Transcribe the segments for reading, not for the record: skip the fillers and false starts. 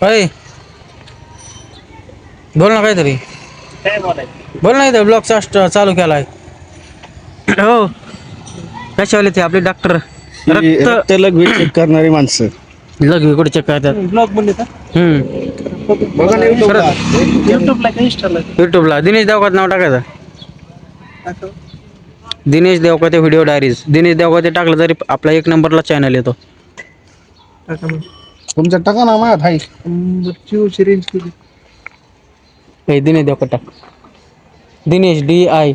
अय बोल ना काहीतरी. बोल ना, इथं ब्लॉगचा चालू केलाय. हो कशावाले ते आपले डॉक्टर रक्त लघवी चेक करणारी माणसं. लघवी कुठे चेक करतात. ब्लॉग बनले का? बघा ना युट्यूबला दिनेश देवकात नाव टाकायचं. Dinesh Devkate video diaries. दिनेश देवकाते टाकलं तरी आपला 1 नंबरला चॅनल येतो. तुमच्या टाका ना माझ्या भाई. रेंज केली. हे दिनेश देवकात टाक. Dinesh DINESH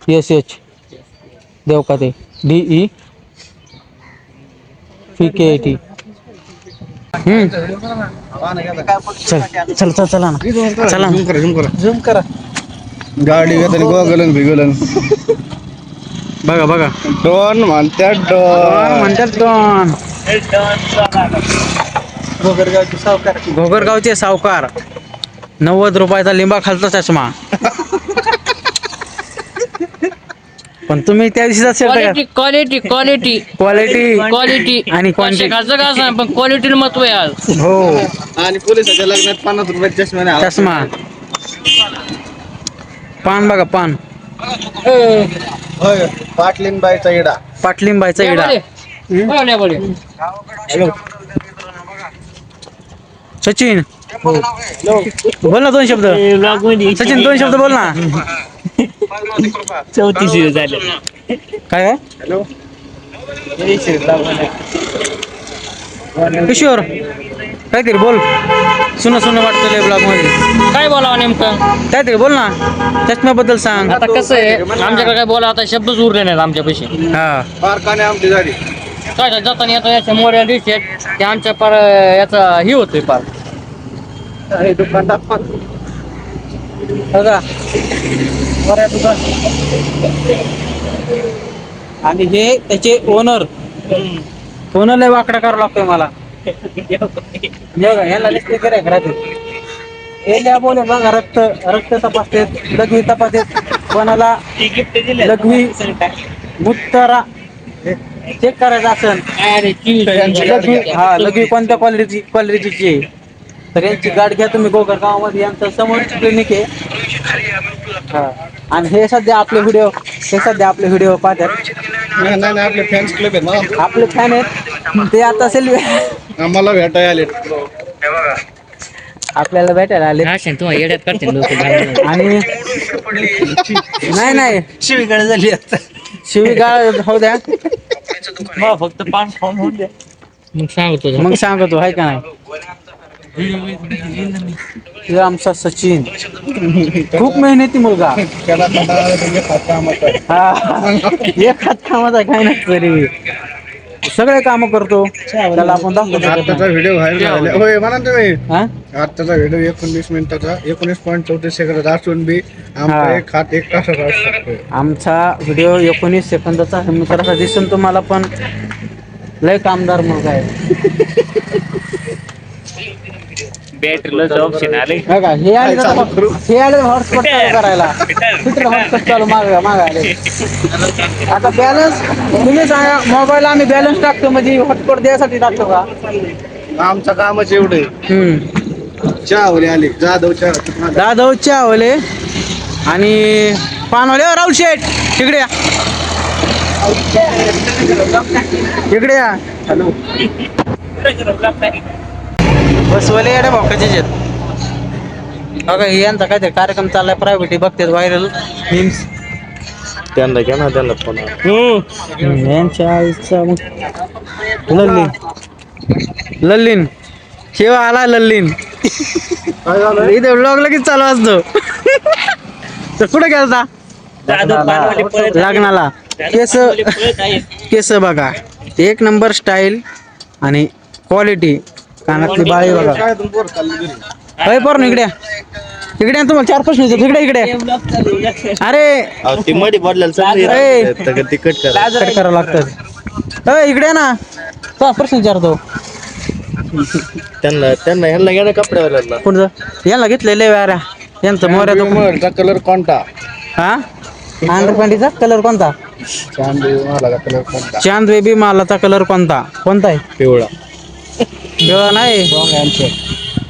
NESH Devkate DEPKT. चल चला ना, चला झूम करा. गाडी घेताना गोगलन भिगलन. बघा डॉन म्हणतात डॉन. घोगरगावचे सावकार. घोगरगावचे सावकार. 90 रुपयाचा लिंबा खालचा चष्मा. पण तुम्ही त्या दिवशी क्वालिटी क्वालिटी आणि क्वांटिटी खायचं का सांग, पण क्वालिटीला महत्व आहे आज. हो. आणि पोलिसाच्या लग्नात 50 रुपयाचा चष्मा. पान बघा पान. पाटलीनबाईचा इडा. पाटलिंबाईचा इडा. सचिन बोल ना 2 शब्द. सचिन 2 शब्द बोल ना. 34 झाले. काय किशोर काहीतरी बोल. सुन वाटतं ब्लॉग मध्ये. काय बोलावं नेमकं? काहीतरी बोल ना. चष्म्याबद्दल सांग. आता कसं आहे, आमच्याकडे काय बोला, आता शब्दच उरले नाहीत आमच्या पैसे. हा कारखाने आमची झाली. काय जाताना येतो याच्या मोऱ्या दिसत ते आमच्या पार याचा ही होतोय पार. बघा आणि हे त्याचे ओनरला वाकडा करावा लागतोय मला. ह्याला लिस्ट करायचं राहते. बोले बघा रक्त तपासते, लघवी तपासते. कोणाला लघवी मुत्तरा चेक करायचं असेल. लघवी कोणत्या क्वालिटीची आहे तर यांची गाडी घ्या तुम्ही. गोगरगावमध्ये यांचं समोर क्लिनिक आहे. आणि हे सध्या आपले व्हिडिओ पाहतात. नाही आपले फॅन्स क्लब आहेत. आपले फॅन आहेत ते आता सेल्फी आम्हाला भेटायला आले. आपल्याला भेटायला आले. तुम्हाला येड्यात करते लोक. आणि नाही शिवीगाळ झाली आता. शिवीगाळ होऊ द्या. फक्त पान खाऊन होऊन द्या. मग सांगतो आहे का नाही. हे आमचा सचिन खूप मेहनती मुलगा. एक हात कामाचा काय नाही तरी सगळे काम करतो. त्याला आपण आत्ताचा व्हिडिओ व्हायरल झाला. होय म्हणा तुम्ही. आत्ताचा व्हिडिओ 19 मिनिटाचा 19.34 सेकंदाचा असून बी आमचा एक हात 1 तासाचा असू शकतो. आमचा व्हिडिओ 19 सेकंदाचा मित्राचा दिसून तुम्हाला पण लय कामदार मुलगा आहे. बॅटरीला ऑप्शन आले. हे आले हॉटस्पॉट चालू करायला. हॉटस्पॉट चालू मागायला. आता बॅलन्स तुम्ही सांगा. मोबाईल आम्ही बॅलन्स टाकतो म्हणजे हॉटस्पॉट द्यायसाठी टाकतो का? आमचं कामच एवढे. चहावले आले. जाधव चहावले आणि पानवाले. राहुल शेठ तिकडे या. हॅलो बसवाले येड्या भोकाचे बघा. हे यांचा काहीतरी कार्यक्रम चाललाय. प्रायव्हेट बघतात व्हायरल मीम्स. त्यांना घ्या ना त्यांना फोन. यांच्या आईचा लल्लीन शिवा आला. लल्लीन इथे ब्लॉग लगेच चालू असतो. तर कुठे गेलता लग्नाला. केस बघा 1 नंबर स्टाईल आणि क्वालिटी. कानातली बाळी बघा. अरे पोर इकडे तुम्हाला 4 प्रश्न इकडे. अरे मध्ये बदलायला तिकट करावं लागतं. इकडे ना तो प्रश्न विचारतो. त्यांना ह्यांना घ्या कपड्यावर कोण याला घेतलेले वाऱ्या यांचं मोऱ्याचं मोहरचा कलर कोणता? हा आंध्रपंडीचा कलर कोणता? चांदी मालाचा कलर कोणता? चांद बेबी मालाचा कलर कोणता? कोणता आहे? पिवळा. पिवळा नाही,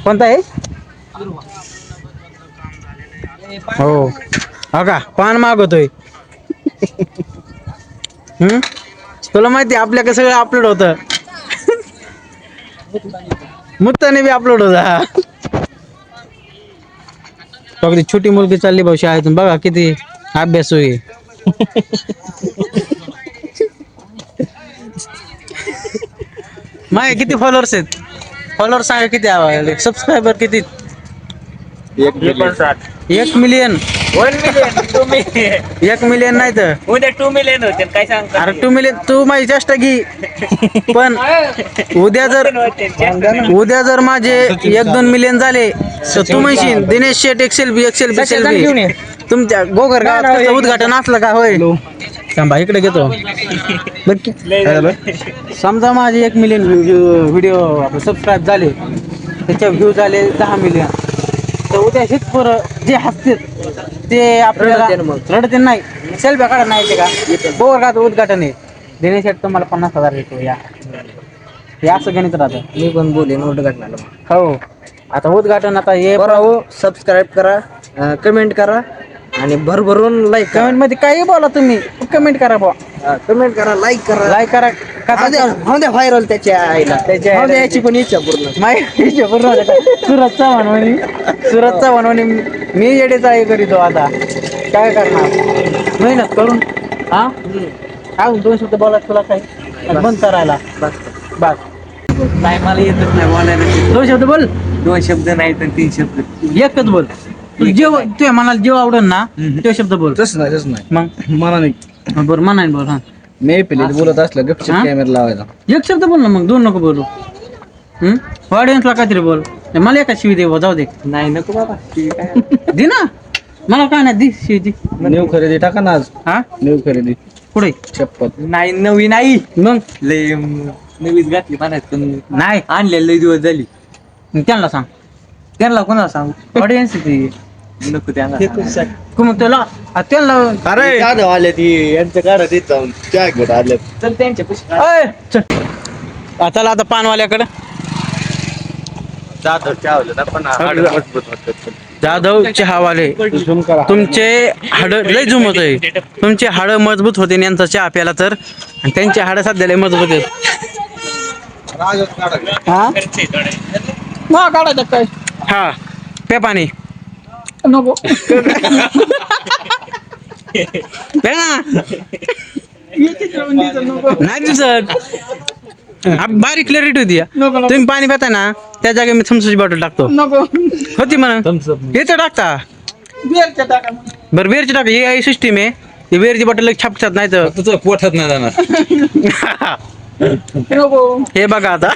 कोणता आहे? हो का पान मागवतोय. तुला माहिती आपल्याकडे सगळं अपलोड होतं. मुत्ताने बी अपलोड होता. बघ छोटी मुलगी चालली भाऊ शाळेतून, बघा किती अभ्यास होई. माय किती फॉलोअर्स आहेत? फॉलोअर्स सांगा किती, सबस्क्रायबर किती? 1 मिलियन. 1 मिलियन नाही तर उद्या 2 मिलियन होते काय सांगता. अरे 2 मिलियन तू माझी चेष्टा घे, पण उद्या जर माझे 1-2 मिलियन झाले तर तू म्हणशील दिनेश शेट एक्सेल तुमच्या गोगर गावात उद्घाटन असलं का? होय थांबा इकडे घेतो. समजा माझे 1 मिलियन व्हिडिओ सबस्क्राईब झाले, त्याचे व्ह्यू झाले 10 मिलियन, तर उद्या हेच पोरं जे हसतील ते आपल्याला रडते नाही, सेल्फ्या काढत नाही ते का गोवर गावात उद्घाटन आहे. दिनेश शेट तुम्हाला 50,000 देतो या, हे असं गणित राहतं. मी पण बोलेन उद्घाटनाला. हो आता उद्घाटन आता हे बरं, सबस्क्राईब करा, कमेंट करा आणि भरभरून लाईक करा. कमेंट मध्ये काही बोला तुम्ही, कमेंट करा बुवा, कमेंट करा, लाईक करा, लाईक करा. हो द्या व्हायरल त्याच्या आईला, त्याच्या हो द्या याची पण इच्छा पूर्ण. माहिती सुरत चव्हाण म्हणे मी येडेचा हे करीतो. आता काय करणार, मेहनत करून. हा अजून 2 शब्द बोला तुला काय बंद करायला बस. नाही मला येतच नाही बोलायला. 2 शब्द बोल. 2 शब्द नाही तर 3 शब्द. एकच बोल. जेव तुझ्या मनाला जेव आवडल ना तो शब्द बोल. तसं नाही मग मला नाही. बरं म्हणाय बोल. हा मी पहिले बोलत असलं गपचूप हा? कॅमेरा लावायचा. एक शब्द बोल ना, मग 2 नको बोलू. ऑडियन्सला काहीतरी बोल. मला एका शिवी दे, जाऊ दे. नाही नको बाबा. दे ना मला, काय नाही, दे शिवी दे. न्यू खरेदी टाका ना आज. हा न्यू खरेदी पुढे चप्पल. नाही नवी नाही, मग लय नवीच घातली म्हणायचं पण नाही आणलेलं लय दिवस झाली. त्यांना सांग, त्यांना कोणाला सांगू? ऑडियन्स नको त्यांना. मग त्याला त्यांना अरे काढ आले ती यांच्या काढत येत जाऊन चहा घेत आले. तर त्यांच्या पैसे अय, चल. चला आता पानवाल्याकडे. जातो चहा होलं ना पण हाड मजबूत होतं. जाधव चहावाले, झूम करा. तुमचे हाड लय झुमत आहे. तुमचे हाड मजबूत होते यांचा चहा प्याला तर, आणि त्यांचे हाड सध्या लय मजबूत आहेत. हा मग काढायचं काय? हा पे पाणी नको पे ना. नाही दिसत, बारीक क्लॅरिटी होती. तुम्ही पाणी पिता ना त्या जागी मी थम्सची बॉटल टाकतो. होती म्हणा याचं टाकता. बरं बेरची टाका, ही आई सिस्टीम आहे. ती बेरची बॉटल छापतात नाही तर तुझं पोटात नाही जाणार. हे बघा आता.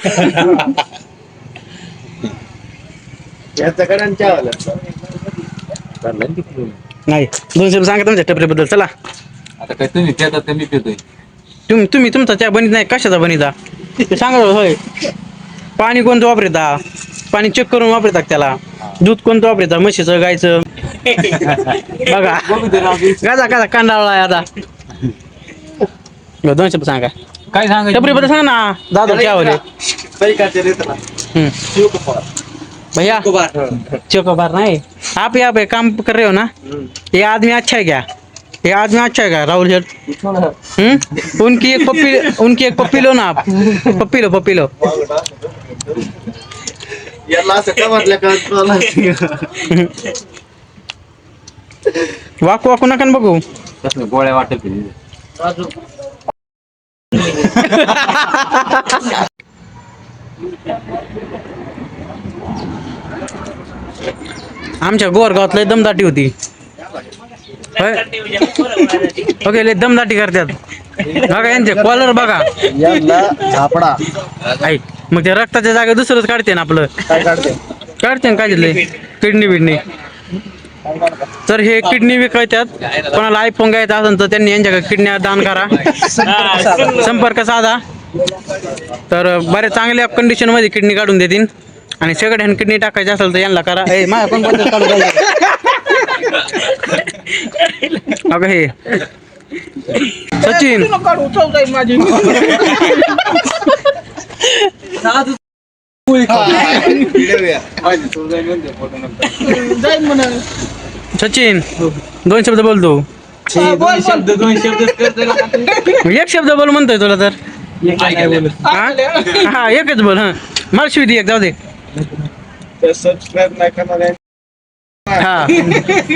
यांच्याकडे चहा होलं. नाही 2 शब्द सांगा तुमच्या टपरीबद्दल. चला आता काय तुम्ही पितात तर मी पितोय. तुम्ही तुमचा चहा बनीत नाही, कशाचा बनीता ते सांगा. होय पाणी कोणतं वापरता? पाणी चेक करून वापरतात त्याला. दूध कोणतं वापरता? म्हशीचं, गायचं. बघा गाजा गाजा कांडाळा आहे आता. 2 शब्द सांगा. काय सांगायचं? टपरीबद्दल सांगा ना. दादा चहा होले भैया चोकोबार नहीं आप यहाँ पे काम कर रहे हो ना? ये आदमी अच्छा है क्या? ये आदमी अच्छा है क्या राहुल सर? उनकी एक पप्पी लो ना आप. पप्पी लो याला असं का म्हटलं का? वाकू नका न बघू. गोळ्या वाटत आमच्या गोरगावात लय दमदाटी होती. ओके लय दमदाटी करतात. बघा यांचे कॉलर बघा. याला झापडा ऐक मग ते रक्ताच्या जागेवर दुसरंच काढते ना आपलं. काय काढते? काढते ना काय दिले किडनी. तर हे किडनी विकायच्यात. कोणाला आयफोन घ्यायचा असेल तर त्यांनी यांच्याकडे किडन्या दान करा. संपर्क साधा. तर बऱ्याच चांगल्या कंडिशन मध्ये किडनी काढून देतील. आणि सेकंड हँड किडनी टाकायची असेल तर यांना करा. ए माझ्या पण काढून अगं हे सचिन सचिन 2 शब्द बोलतो. दोन शब्द एक शब्द बोल म्हणतोय तुला तर. हा एकच बोल. हा मला शिवी एक जाऊ दे. सबस्क्राईब नाही करणार हा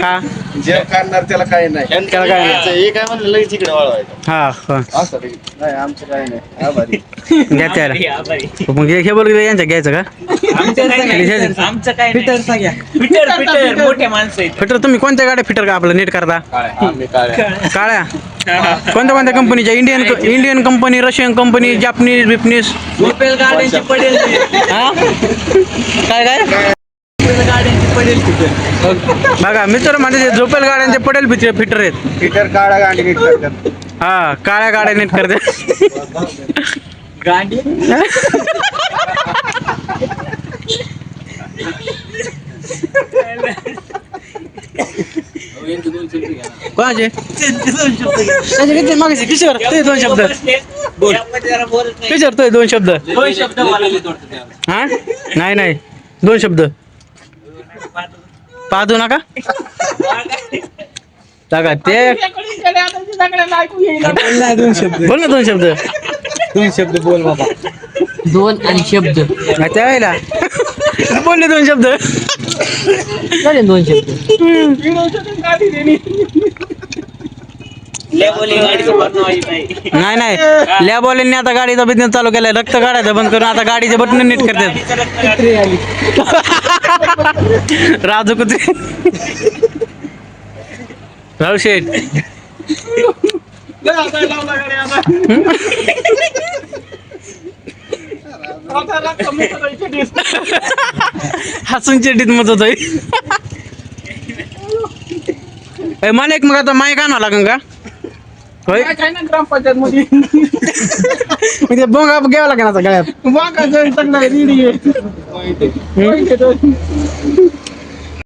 हा जे करणार त्याला काही नाही. त्याला काय नाही. हे काय म्हणलं लगेच इकडे वळवायचं हा हा असं नाही आमचं काही नाही आभारी. घ्या त्याला. मग हे बोल यांच्या घ्यायचं का? आमचं काय फिटर मोठे माणसं आहेत. फिटर तुम्ही कोणत्या गाड्या फिटर का आपलं नीट करता? आम्ही काय काळ्या कोणत्या कंपनीच्या? Indian company, Russian company, Japanese बिपनीस? झोपेल गाड्यांची पडेल हा काय काय गाड्यांची पडेल फिटर. बघा मित्र म्हणजे झोपेल गाड्यांचे पडेल फिटर आहेत. फिटर काळा गाडी नीट करतात. हा काळ्या गाड्या नीट करते. गाडी कोणाचे त्याचे किती मागायचे? किशोर ते 2 शब्द किशोर तो 2 शब्द. हा नाही 2 शब्द पाहू नका बघा ते बोल ना 2 शब्द. 2 शब्द बोल बाबा. 2 आणि शब्द त्या वेळेला बोलले 2 शब्द. झाले 2 शब्द. नाही लॅबवाल्यांनी आता गाडीचा बिझनेस चालू केलाय. रक्त काढायचं बंद करून आता गाडीचे बटन नीट करतात. राजू कुत्रे राहू शेठ हसून चेटीत मत होतोय. मला एक मग आता माईक आणावं लागेल का? होय ग्रामपंचायत मध्ये म्हणजे बोंगा घ्यावं लागेल आता गळ्यात.